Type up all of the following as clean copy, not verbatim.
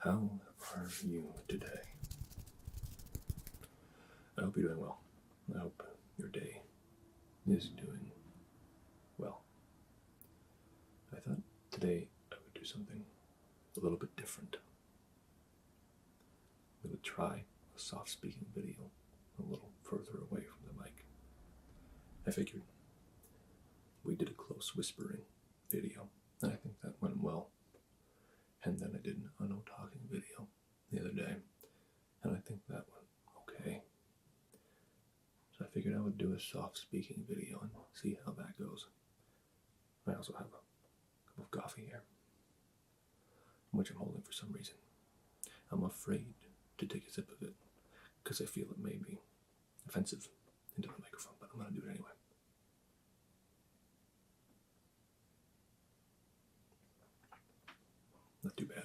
How are you today? I hope you're doing well. I hope your day is doing well. I thought today I would do something a little bit different. We would try a soft speaking video a little further away from the mic. I figured we did a close whispering video, and I think that went well. And then I did a no talking video the other day, and I think that went okay. So I figured I would do a soft speaking video and see how that goes. I also have a cup of coffee here, which I'm holding for some reason. I'm afraid to take a sip of it because I feel it may be offensive into the microphone, but I'm going to do it anyway. Not too bad.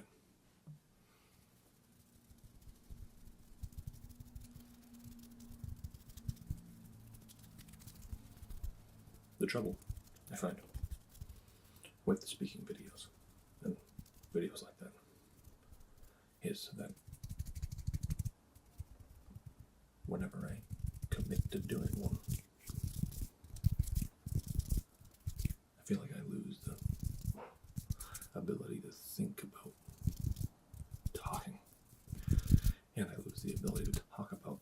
The trouble I find with the speaking videos and videos like that is that whenever I commit to doing one, I feel like I lose the ability to think about talking, and I lose the ability to talk about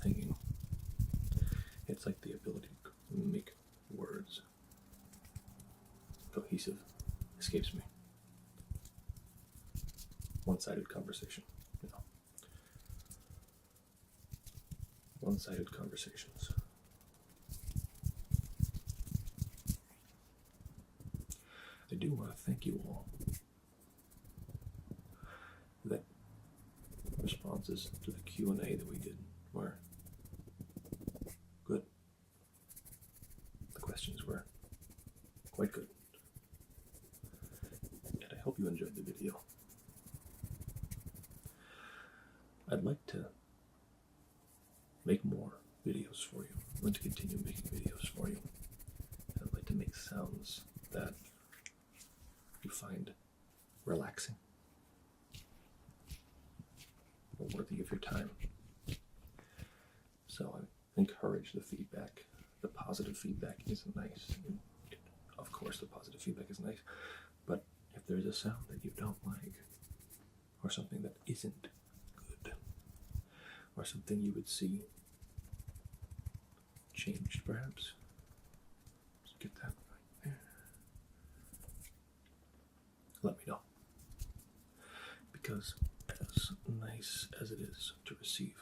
thinking. It's like the ability to make words cohesive escapes me. One-sided conversation, one-sided conversations. I do want to thank you all. The responses to the Q&A that we did were good. The questions were quite good. And I hope you enjoyed the video. I'd like to make more videos for you. I'd like to continue making videos for you. I'd like to make sounds that you find relaxing or worthy of your time. So I encourage the feedback. The positive feedback is nice. And of course, the positive feedback is nice. But if there's a sound that you don't like, or something that isn't good, or something you would see changed, perhaps, just get that right there. Let me know. Because as nice as it is to receive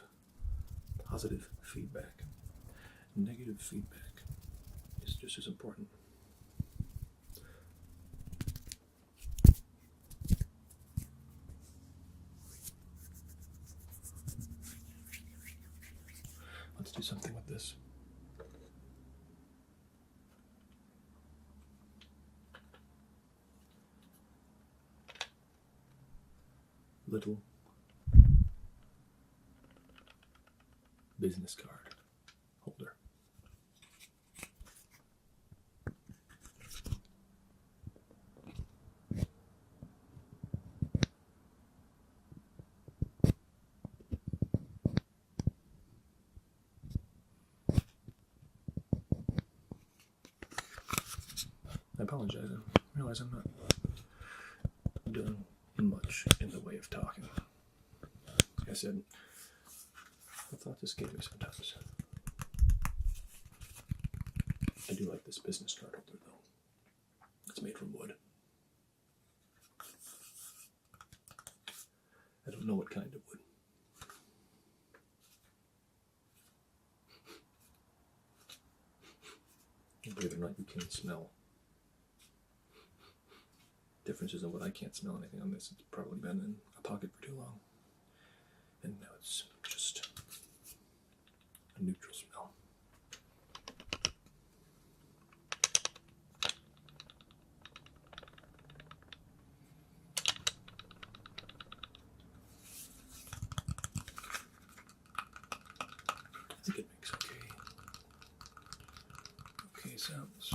positive feedback, negative feedback is just as important. Let's do something with this. Little business card holder. I apologize. I realize I'm not doing much in the way of talking. Like I said, I thought this gave me sometimes. I do like this business card holder though. It's made from wood. I don't know what kind of wood. And believe it or not, you can smell differences in what I can't smell anything on this. It's probably been in a pocket for too long. And now it's just a neutral smell. I think it makes okay sounds.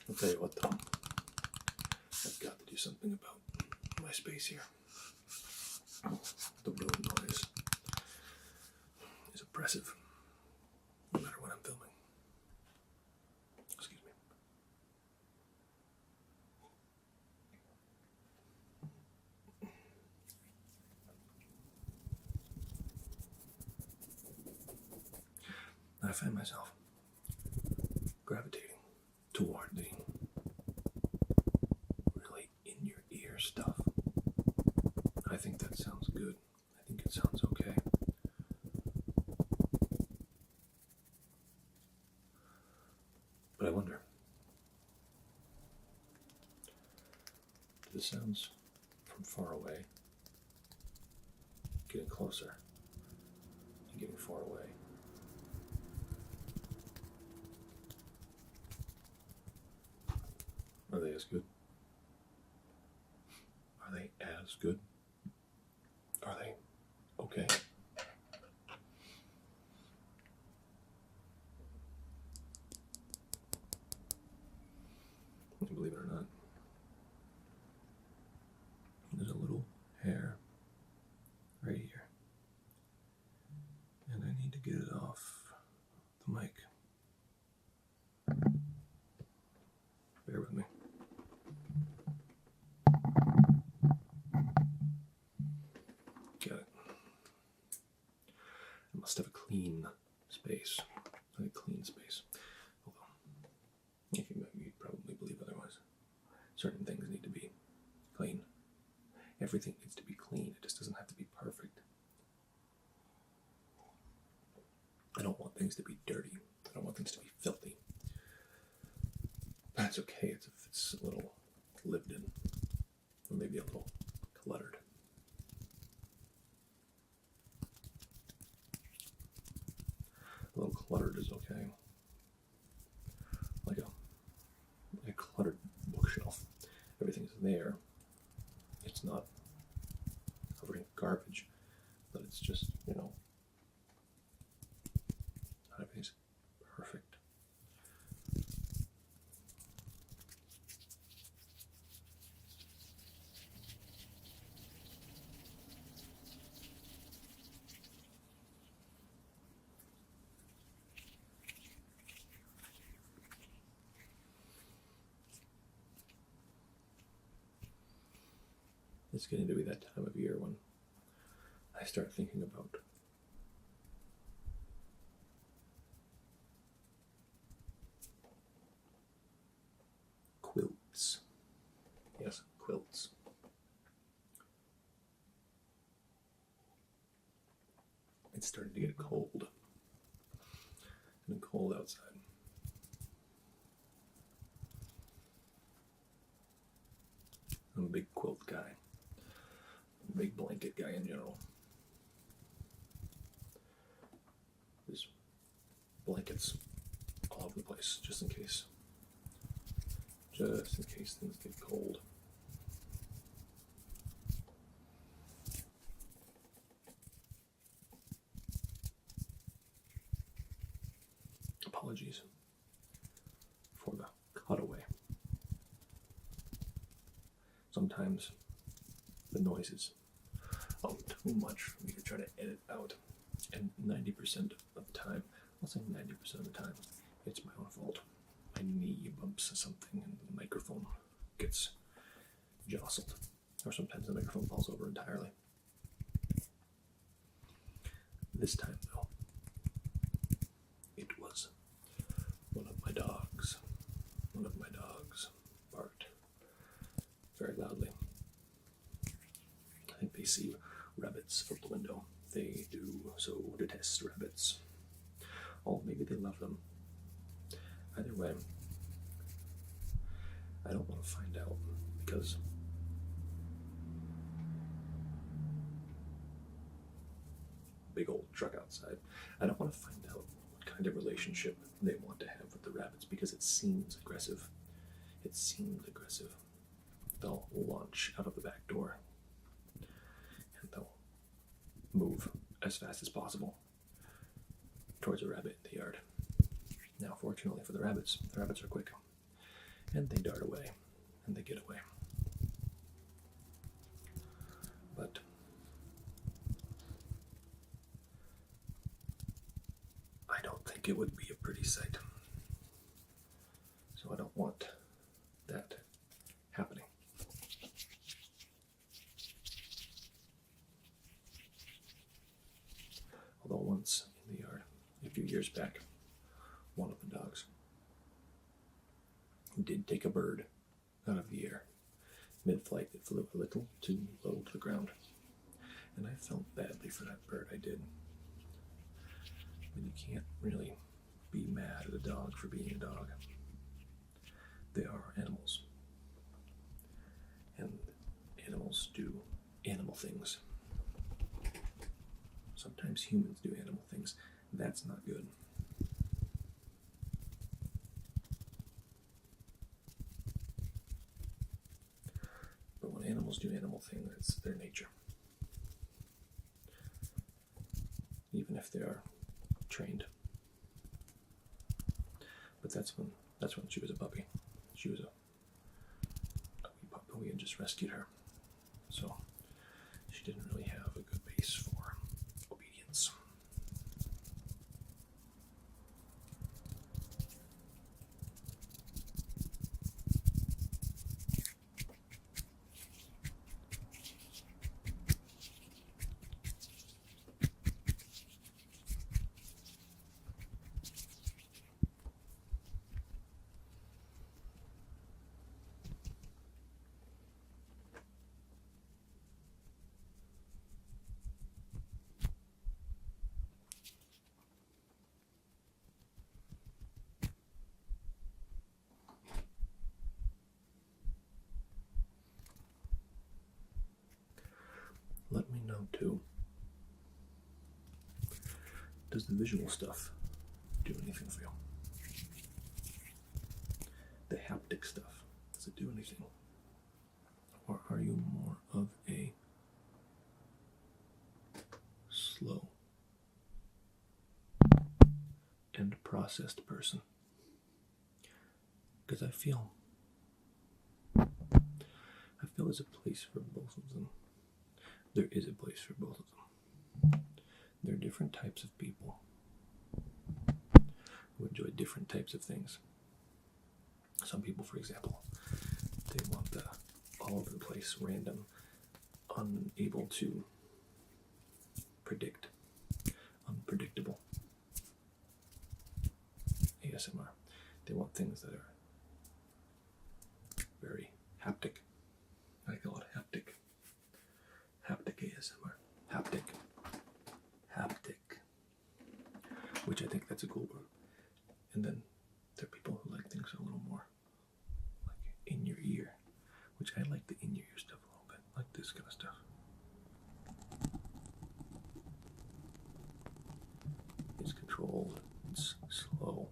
I'll tell you what though, I've got to do something about my space here. The room noise is oppressive, no matter when I'm filming. Excuse me. I find myself gravitating toward the really in-your-ear stuff. I think that sounds good. I think it sounds okay. But I wonder, do the sounds from far away getting closer and getting far away? Are they as good? Are they as good? Are they okay? Believe it or not, there's a little hair right here, and I need to get it off the mic. Bear with me. Got it. I must have a clean space. A clean space. Although, you'd probably believe otherwise. Certain things need to be clean. Everything needs to be clean. It just doesn't have to be perfect. I don't want things to be dirty. I don't want things to be filthy. That's okay if it's a little lived in, or maybe a little cluttered. A little cluttered is okay. Like a cluttered bookshelf. Everything's there. It's not covered in garbage, but it's just, not everything's perfect. It's getting to be that time of year when I start thinking about quilts. Yes, quilts. It's starting to get cold. It's getting cold outside. I'm a big quilt guy. Big blanket guy in general. There's blankets all over the place, just in case. Just in case things get cold. Apologies for the cutaway. Sometimes the noises too much for me to try to edit out, and 90% of the time, I'll say 90% of the time, it's my own fault. My knee bumps something and the microphone gets jostled, or sometimes the microphone falls over entirely. This time though, it was one of my dogs. One of my dogs barked very loudly. I think they see rabbits from the window. They do so detest rabbits. Oh, maybe they love them. Either way, I don't want to find out, because big old truck outside. I don't want to find out what kind of relationship they want to have with the rabbits, because it seems aggressive. It seems aggressive. They'll launch out of the back door and they'll move as fast as possible towards a rabbit in the yard. Now, fortunately for the rabbits are quick, and they dart away, and they get away. but I don't think it would be a pretty sight. So I don't want that happening. Although once in the yard, a few years back, one of the dogs did take a bird out of the air. Mid-flight, it flew a little too low to the ground. And I felt badly for that bird, I did. But you can't really be mad at a dog for being a dog. They are animals. And animals do animal things. Sometimes humans do animal things. That's not good. But when animals do animal things, it's their nature. Even if they are trained. But that's when she was a puppy. She was a wee puppy. We had just rescued her. So she didn't really have a good base for obedience. Let me know too. Does the visual stuff do anything for you? The haptic stuff, does it do anything? Or are you more of a slow and processed person? Because I feel there's a place for both of them. There is a place for both of them. There are different types of people who enjoy different types of things. Some people, for example, they want the all over the place, random, unable to predict, unpredictable ASMR. They want things that are very haptic. I call it haptic. Haptic ASMR. Haptic. Which I think that's a cool word. And then there are people who like things a little more like in your ear, which I like the in your ear stuff a little bit, like this kind of stuff. It's controlled, it's slow,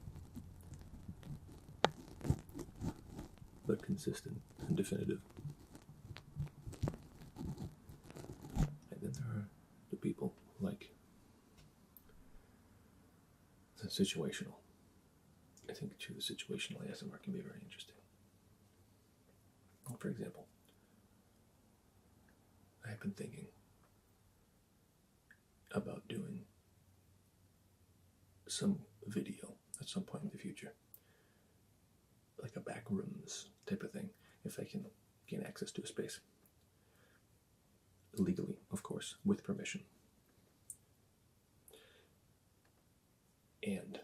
but consistent and definitive. And then there are the people who like the situational. I think too, the situational ASMR can be very interesting. Well, for example, I have been thinking about doing some video at some point in the future, like a back rooms type of thing, if I can gain access to a space. Legally, of course, with permission. And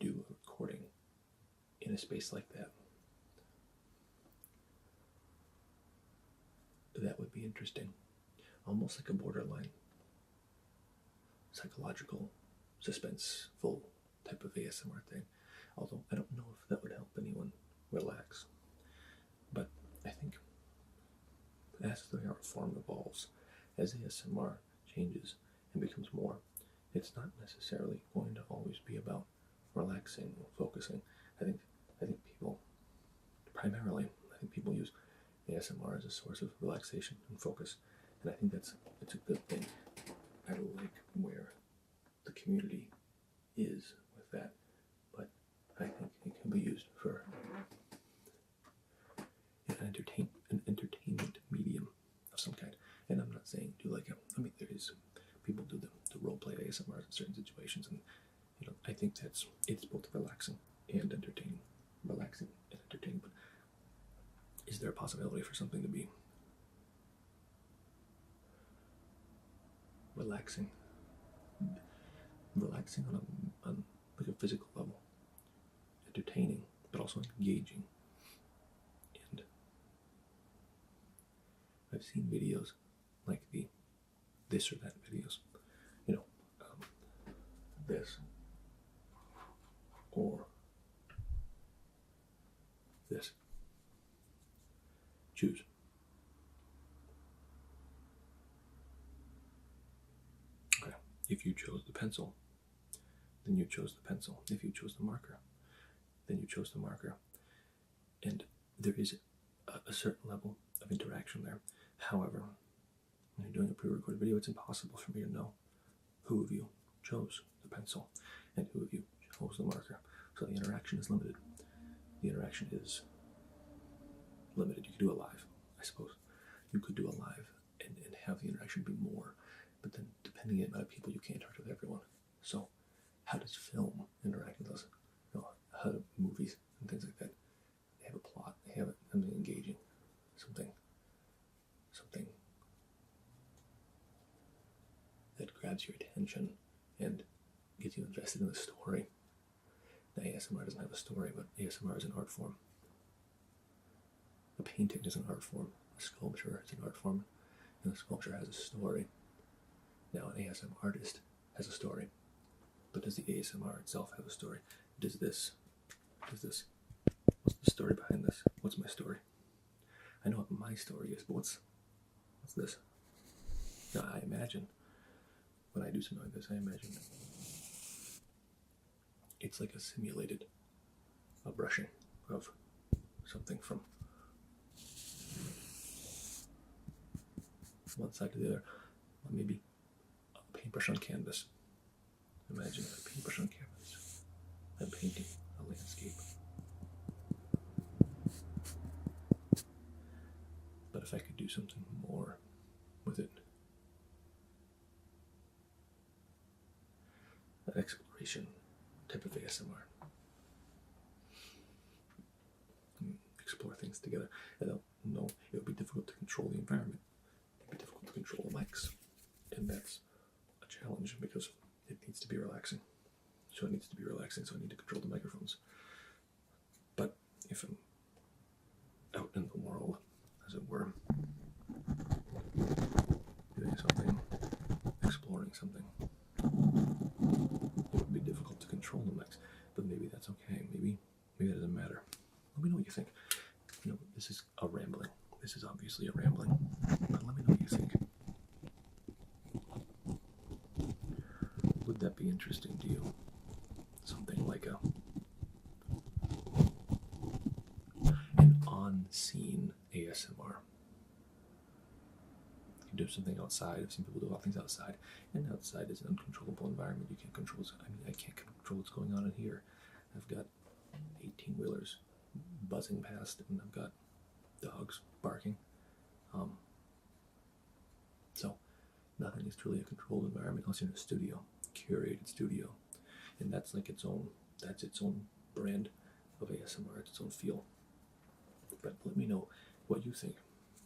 do a recording in a space like that. That would be interesting. Almost like a borderline psychological, suspenseful type of ASMR thing. Although I don't know if that would help anyone relax. But I think as the art form evolves, as ASMR changes and becomes more, it's not necessarily going to always be about relaxing or focusing. I think people, primarily, people use ASMR as a source of relaxation and focus, and I think it's a good thing. I like where the community is with that, but I think it can be used for an entertainment medium of some kind. And I'm not saying people do the role play ASMR in certain situations, and I think it's both relaxing and entertaining. Relaxing and entertaining, but is there a possibility for something to be relaxing on like a physical level, entertaining, but also engaging? And I've seen videos like this or that videos, this or this. Choose. Okay. If you chose the pencil, then you chose the pencil. If you chose the marker, then you chose the marker. And there is a certain level of interaction there. However, when you're doing a pre-recorded video, it's impossible for me to know who of you chose the pencil and who of you chose the marker. So the interaction is limited. The interaction is limited. You could do a live, I suppose. You could do a live and have the interaction be more, but then depending on the amount of people, you can't interact with everyone. So how does film interact with us? How do movies and things like that? They have a plot, they have something engaging, something that grabs your attention and gets you invested in the story. Now, ASMR doesn't have a story, but ASMR is an art form. A painting is an art form. A sculpture is an art form. And a sculpture has a story. Now, an ASMR artist has a story. But does the ASMR itself have a story? What's the story behind this? What's my story? I know what my story is, but what's this? Now, I imagine, when I do something like this, I imagine it's like a simulated brushing of something from one side to the other. Or maybe a paintbrush on canvas. Imagine a paintbrush on canvas. I'm painting a landscape. But if I could do something more with it, an exploration type of ASMR. Explore things together. I don't know, it would be difficult to control the environment. It would be difficult to control the mics. And that's a challenge because it needs to be relaxing. So it needs to be relaxing, so I need to control the microphones. But if I'm out in the world, as it were, doing something, exploring something, it would be difficult to control the mics. But maybe that's okay. Maybe that doesn't matter. Let me know what you think. This is a rambling. This is obviously a rambling. But let me know what you think. Would that be interesting to you? Something like an on-scene ASMR. You can do something outside. I've seen people do a lot of things outside. And outside is an uncontrollable environment. You can't control it. I can't control what's going on in here. I've got 18-wheelers buzzing past, and I've got dogs barking. So nothing is truly a controlled environment unless you're in a studio, curated studio, and that's its own brand of ASMR, its own feel. But let me know what you think.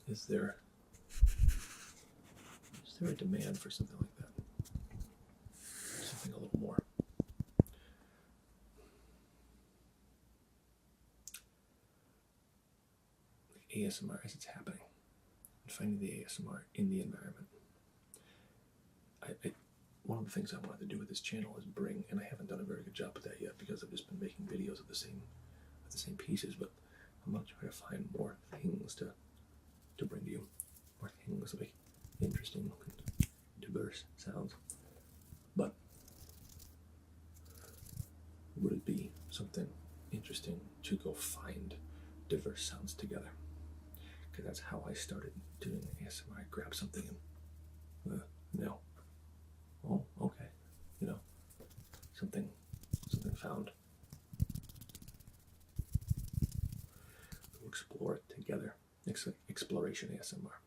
Is there a demand for something like that? Something a little more. ASMR as it's happening, and finding the ASMR in the environment. One of the things I wanted to do with this channel is bring, and I haven't done a very good job with that yet because I've just been making videos of the same pieces, but I'm going to try to find more things to bring to you, more things that make interesting, diverse sounds. But would it be something interesting to go find diverse sounds together? Because that's how I started doing ASMR. I grabbed something and oh, okay, something found. We'll explore it together. Exploration ASMR,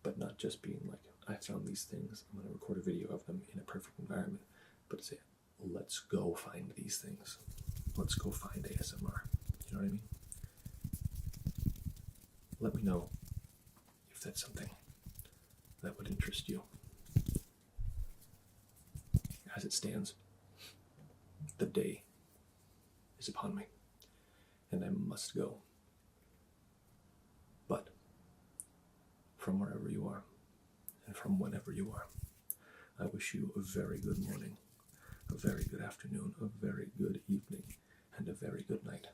but not just being like, I found these things. I'm going to record a video of them in a perfect environment. But say, let's go find these things. Let's go find ASMR. You know what I mean? Let me know if that's something that would interest you. As it stands, the day is upon me, and I must go. But from wherever you are, and from whenever you are, I wish you a very good morning, a very good afternoon, a very good evening, and a very good night.